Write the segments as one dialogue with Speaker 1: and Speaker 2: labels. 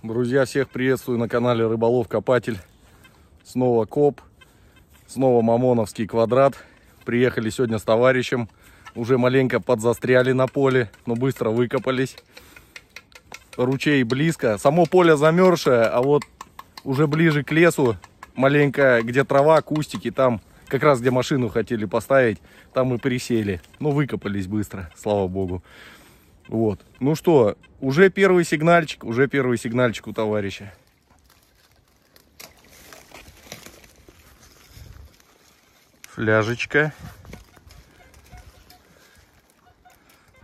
Speaker 1: Друзья, всех приветствую на канале Рыболов Копатель. Снова коп, снова Мамоновский квадрат. Приехали сегодня с товарищем. Уже маленько подзастряли на поле, но быстро выкопались. Ручей близко. Само поле замерзшее, а вот уже ближе к лесу, маленько, где трава, кустики, там как раз где машину хотели поставить, там мы присели. Ну, выкопались быстро, слава богу. Вот. Ну что, уже первый сигнальчик у товарища. Фляжечка.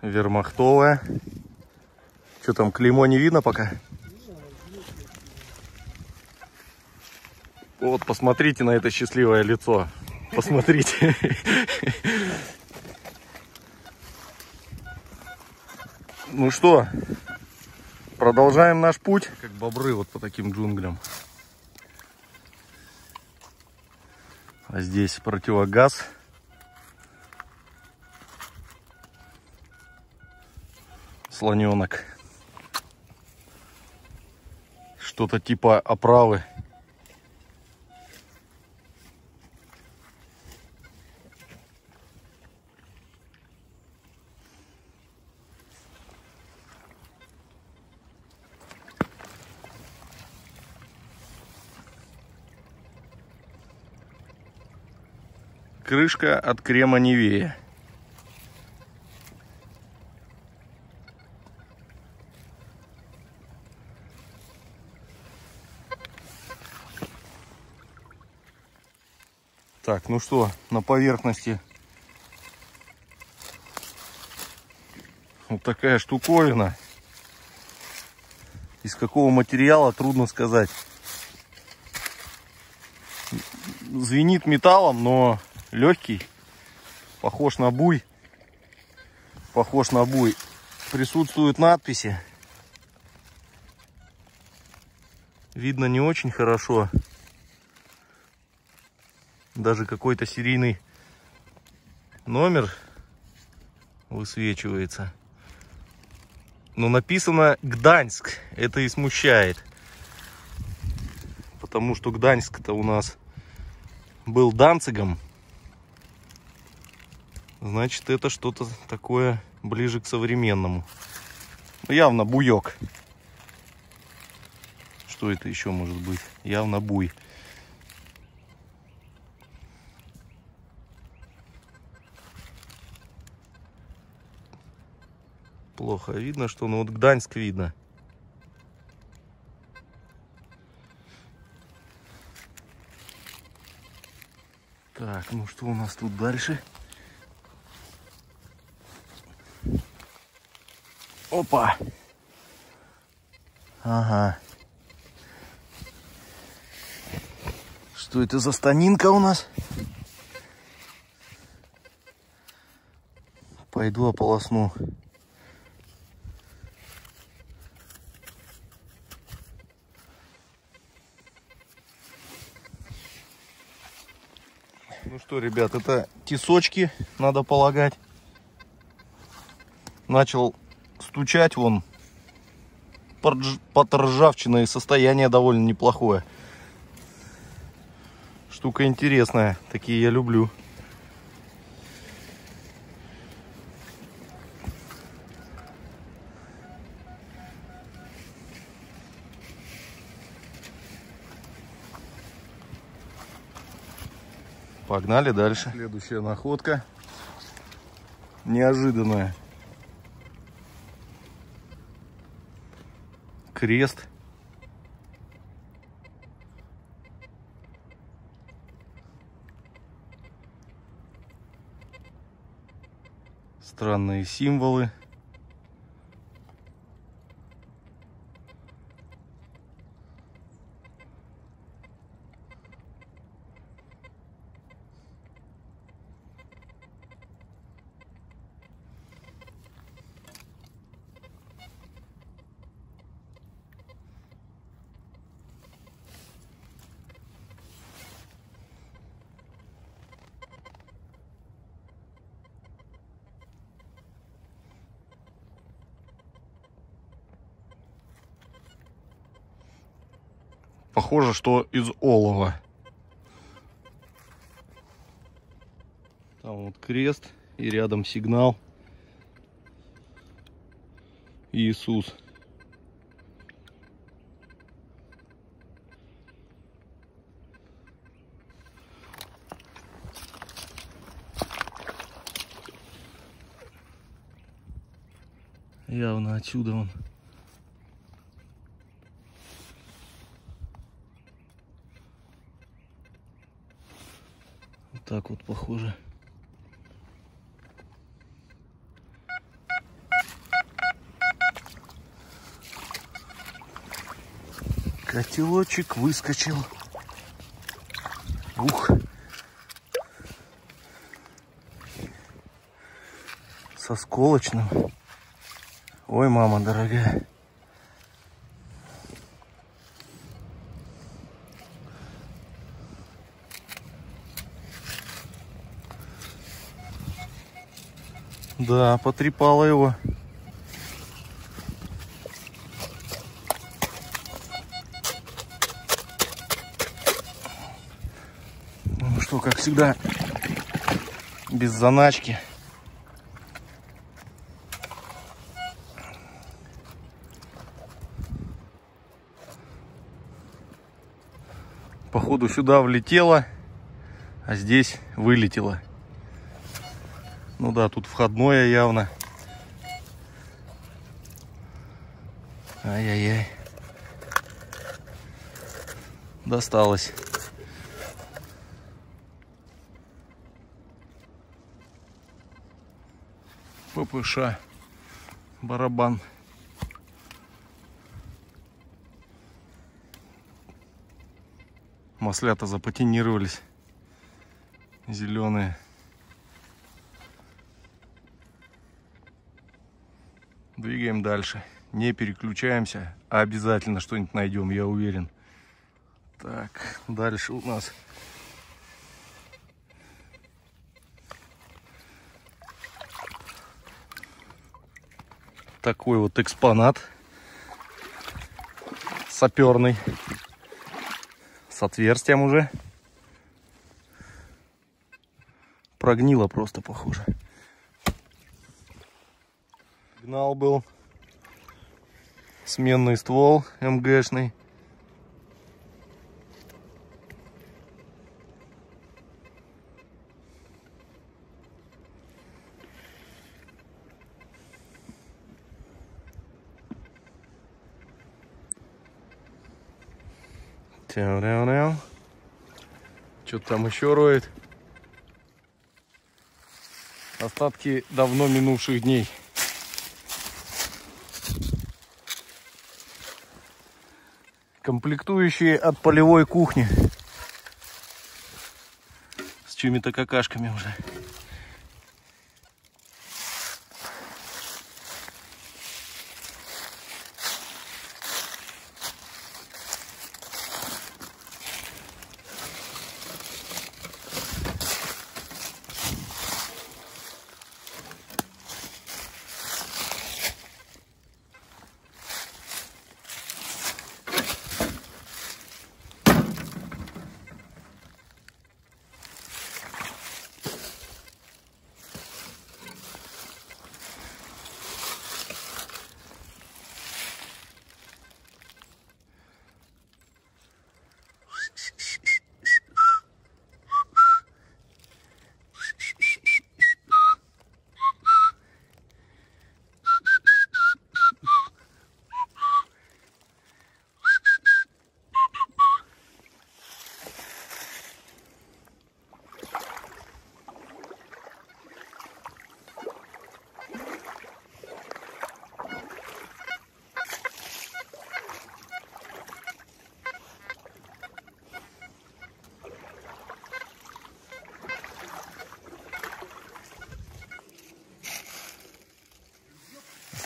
Speaker 1: Вермахтовая. Что там, клеймо не видно пока? Вот, посмотрите на это счастливое лицо. Посмотрите. Ну что, продолжаем наш путь, как бобры вот по таким джунглям. А здесь противогаз. Слоненок. Что-то типа оправы. Крышка от крема Нивея. Так, ну что, на поверхности вот такая штуковина. Из какого материала, трудно сказать. Звенит металлом, но легкий. Похож на буй. Присутствуют надписи. Видно не очень хорошо. Даже какой-то серийный номер высвечивается. Но написано Гданьск. Это и смущает. Потому что Гданьск-то у нас был Данцигом. Значит, это что-то такое ближе к современному. Ну, явно буек. Что это еще может быть? Явно буй. Плохо видно, что, ну вот Гданьск видно. Так, ну что у нас тут дальше? Опа! Ага. Что это за станинка у нас? Пойду ополосну. Ну что, ребят, это тесочки, надо полагать. Начал стучать, вон, под ржавчиной, состояние довольно неплохое. Штука интересная, такие я люблю. Погнали дальше. Следующая находка. Неожиданная. Крест. Странные символы. Похоже, что из олова. Там вот крест и рядом сигнал. Иисус. Явно отсюда он. Вот так вот похоже. Котелочек выскочил. Ух. Со сколочным. Ой, мама дорогая. Да, потрепала его. Ну что, как всегда, без заначки. Походу сюда влетела, а здесь вылетела. Ну да, тут входное явно. Ай-яй-яй. Досталось. ППШ. Барабан. Маслята запатинировались. Зеленые. Двигаем дальше. Не переключаемся, а обязательно что-нибудь найдем, я уверен. Так, дальше у нас такой вот экспонат саперный с отверстием уже. Прогнило просто, похоже. Сигнал был. Сменный ствол МГшный. Что-то там еще роет. Остатки давно минувших дней. Комплектующие от полевой кухни. С чьими-то какашками уже.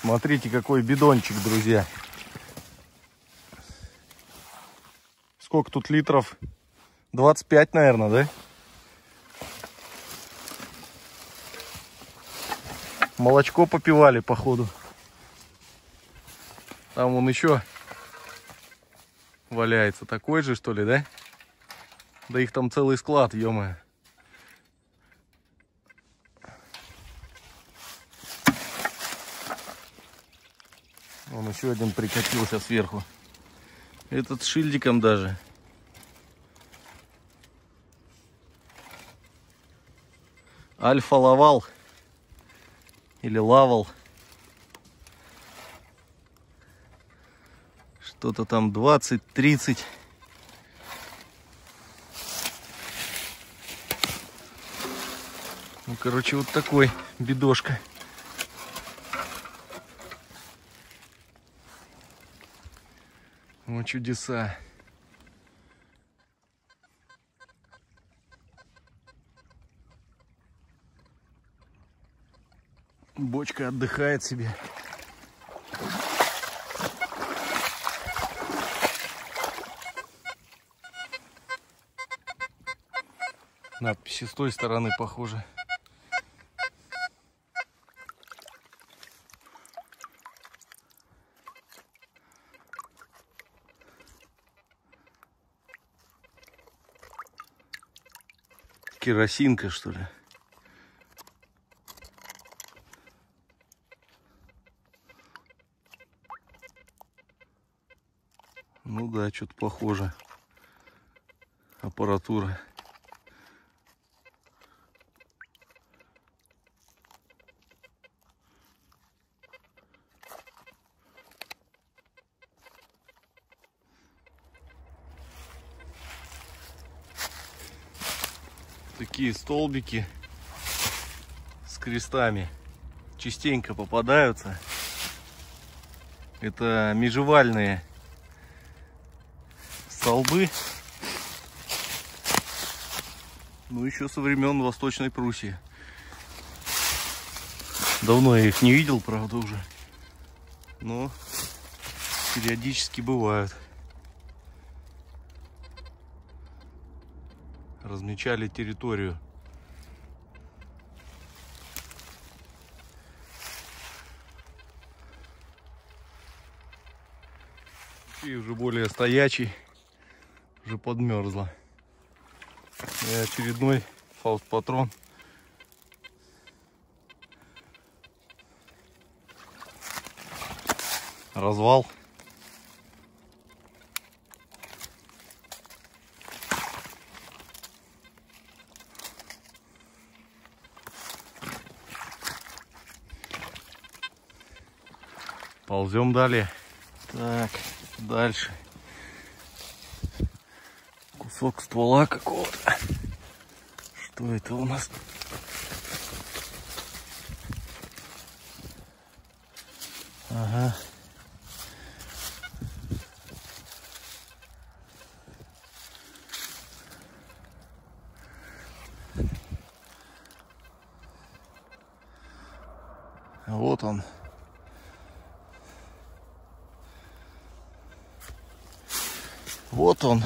Speaker 1: Смотрите, какой бидончик, друзья. Сколько тут литров? 25, наверное, да? Молочко попивали, походу. Там вон еще валяется. Такой же, что ли, да? Да их там целый склад, ё-моё. Вон еще один прикатился сверху. Этот с шильдиком даже. Альфа-лавал. Или лавал. Что-то там 20-30. Ну, короче, вот такой бедошка. Вот чудеса. Бочка отдыхает себе. Надписи с той стороны похожи. Керосинка, что ли? Ну да, что-то похоже. Аппаратура. Такие столбики с крестами частенько попадаются. Это межевальные столбы. Ну, еще со времен Восточной Пруссии. Давно я их не видел, правда, уже. Но периодически бывают. Размечали территорию. И уже более стоячий, уже подмерзла. И очередной фауст-патрон. Развал. Ползем далее. Так, дальше. Кусок ствола какого-то. Что это у нас? Ага. Вот он. Вот он.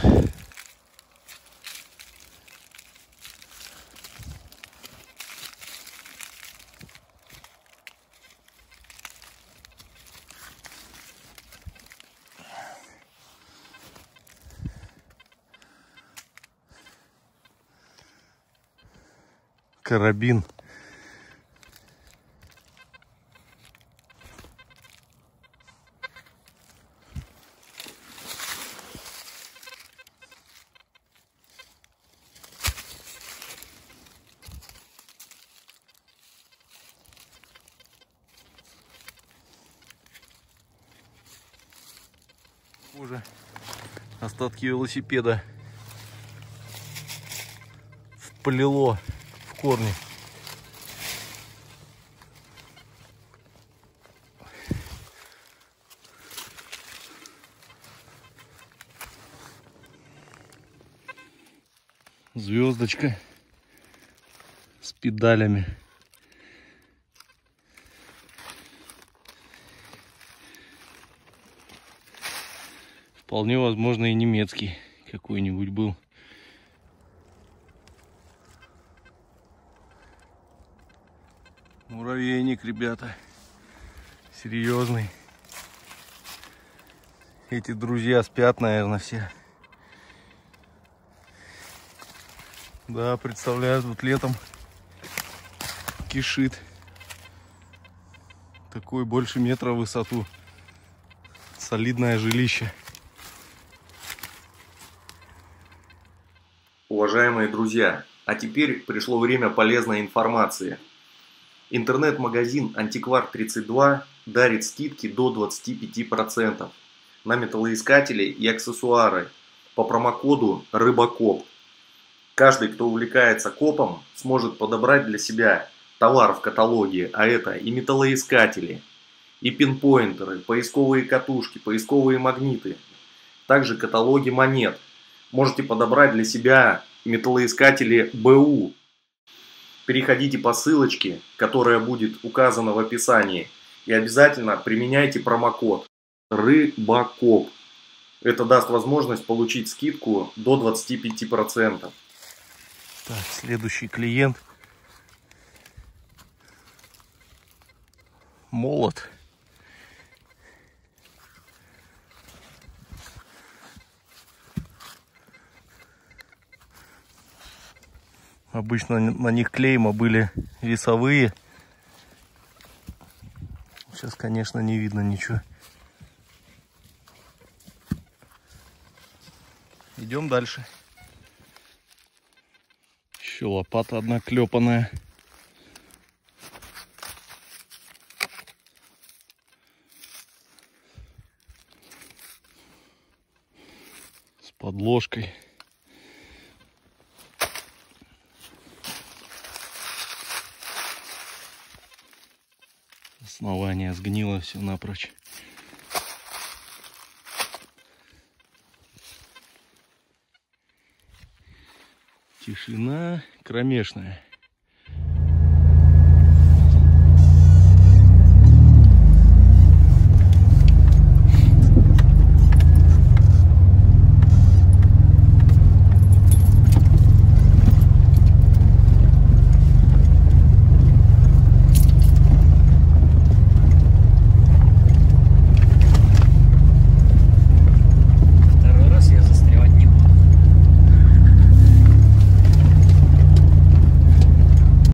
Speaker 1: Карабин. Уже остатки велосипеда вплело в корни. Звездочка с педалями. Вполне возможно и немецкий какой-нибудь был. Муравейник, ребята. Серьезный. Эти друзья спят, наверное, все. Да, представляю, вот летом кишит. Такой больше метра в высоту. Солидное жилище.
Speaker 2: Уважаемые друзья, а теперь пришло время полезной информации. Интернет-магазин Антиквар 32 дарит скидки до 25% на металлоискатели и аксессуары по промокоду РЫБАКОП. Каждый, кто увлекается копом, сможет подобрать для себя товар в каталоге, а это и металлоискатели, и пинпоинтеры, поисковые катушки, поисковые магниты, также каталоги монет. Можете подобрать для себя металлоискатели БУ. Переходите по ссылочке, которая будет указана в описании, и обязательно применяйте промокод РЫБАКОП. Это даст возможность получить скидку до 25%.
Speaker 1: Так, следующий клиент. Молот. Обычно на них клейма были весовые. Сейчас, конечно, не видно ничего. Идем дальше. Еще лопата одна клепаная. С подложкой. Основание сгнило все напрочь. Тишина кромешная.